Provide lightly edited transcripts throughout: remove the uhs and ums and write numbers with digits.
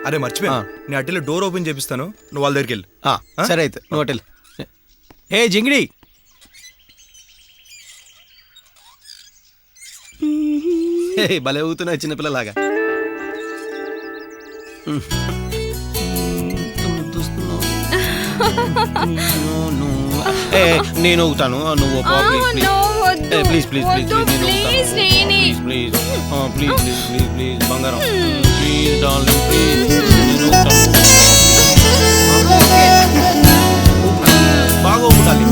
అరే మర్చిపోయా, నేను అట్టెళ్ళి డోర్ ఓపెన్ చేపిస్తాను, నువ్వు వాళ్ళ దగ్గరికి వెళ్ళి. సరే అయితే నువ్వు హోటల్. ఏ జింగిడి, భలే ఊగుతున్నాయి చిన్నపిల్లలాగా. నేను ఊగుతాను, నువ్వు please please please please please please please please బంగారం ప్లీజ్ డార్లింగ్ ప్లీజ్. బాగా ఊగుతాలి.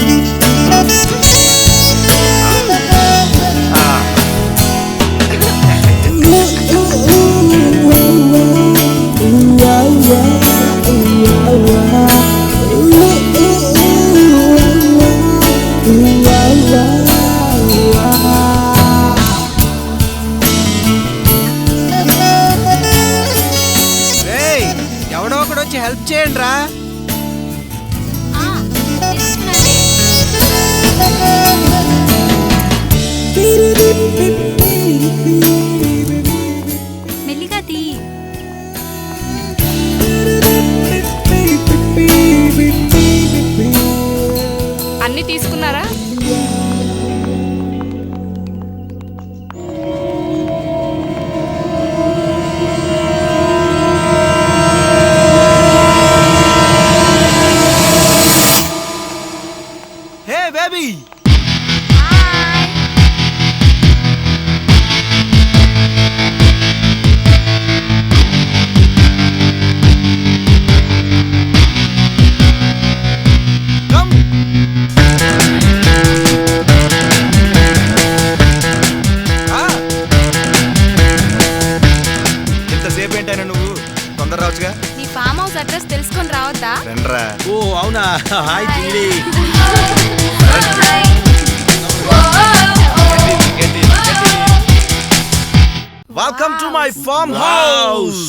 ఎవడో ఒకడు వచ్చి హెల్ప్ చేయండి రా. మెల్లిగా తీ. అన్ని తీసుకున్నారా? హే బేబీ, ఎంతసేపు ఏంటైనా నువ్వు తొందర రావచ్చుగా. నీ ఫామ్ హౌస్ అడ్రస్ తెలుసుకొని రావద్దా? రండ్రా. ఓ అవునా, హాయ్ జింగిడి. Welcome to my farm house.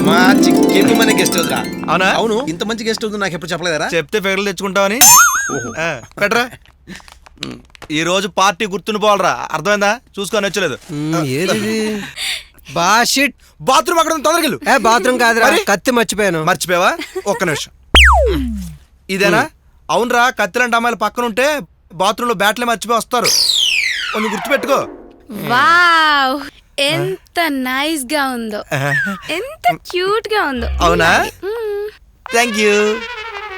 మా చిక్కి మన గెస్ట్ హౌస్ రా. అవునా? అవును, ఇంత మంచి గెస్ట్ హౌస్ నాకు ఎప్పుడు చెప్పలేదరా? చెప్తే ఫెగలు తెచ్చుకుంటావని. పెట్టరా, ఈ రోజు పార్టీ గుర్తుండిపోవాలరా, అర్థమైందా? చూసుకొని వచ్చలేదు. బాషిట్ బాత్రూమ్ అక్కడ తొందరగా వెళ్ళు. బాత్రూమ్ కాదురా, కత్తి మర్చిపోయాను. మర్చిపోయావా? ఒక్క నిమిషం. ఇదేనా? అవునరా, కత్తిలాంటి అమ్మాయిలు పక్కన ఉంటే బాత్రూమ్ లో బ్యాట్లే మర్చిపోయి వస్తారు, కొంచెం గుర్తుపెట్టుకో. వావ్, ఎంత నైస్ గా ఉందో, ఎంత క్యూట్ గా ఉందో. అవునా? Thank you.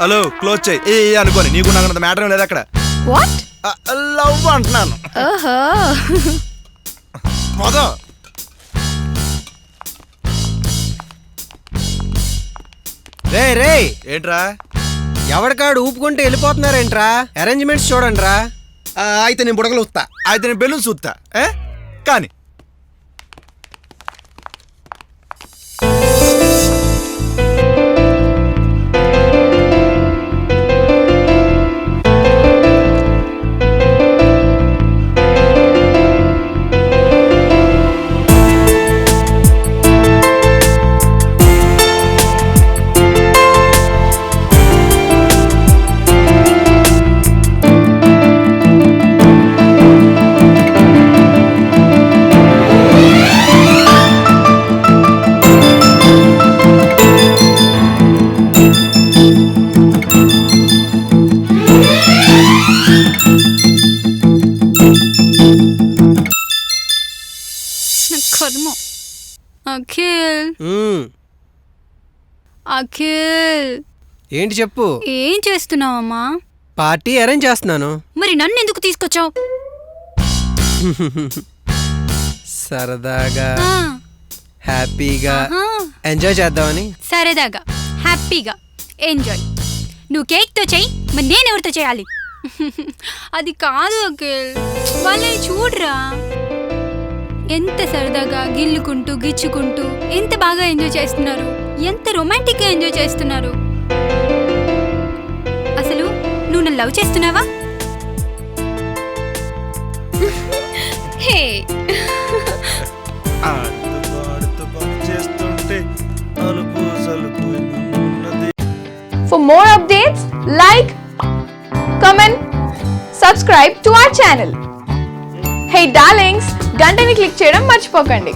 హలో, క్లోజ్ చేయి అనుకోని. నీకు నాకు మ్యాటర్ లేదు అక్కడ. వాట్? లవ్ అంటున్నాను. ఓహో, మొదలు. రే రే, ఏంట్రా? ఎవరికాడు ఊపుకుంటే వెళ్ళిపోతున్నారేంట్రా? అరేంజ్మెంట్స్ చూడండి రా. అయితే నేను బుడగలు వస్తా. అయితే నేను బెలూన్ చూస్తా కానీ. అఖిల్, అఖిల్, ఏంటి చెప్పు. ఏం చేస్తున్నావమ్మా? పార్టీ అరేంజ్ చేస్తున్నాను. మరి నన్ను ఎందుకు తీసుకొచ్చావు? సరదాగా హ్యాపీగా ఎంజాయ్ చేద్దామని. సరదాగా హ్యాపీగా ఎంజాయ్. నువ్వు కేక్తో చెయ్యి, మరి నేను ఎవరితో చేయాలి? అది కాదు అఖిల్, వాళ్ళని చూడరా, ఎంత సరదాగా గిల్లుకుంటూ గిచ్చుకుంటూ ఎంత బాగా ఎంజాయ్ చేస్తున్నారు, ఎంత రొమాంటిక్గా ఎంజాయ్ చేస్తున్నారు. అసలు నువ్వు నన్ను లవ్ చేస్తున్నావా? హే, For more updates, like, comment, subscribe to our channel. Hey darlings, గంటని click చేయడం మర్చిపోకండి.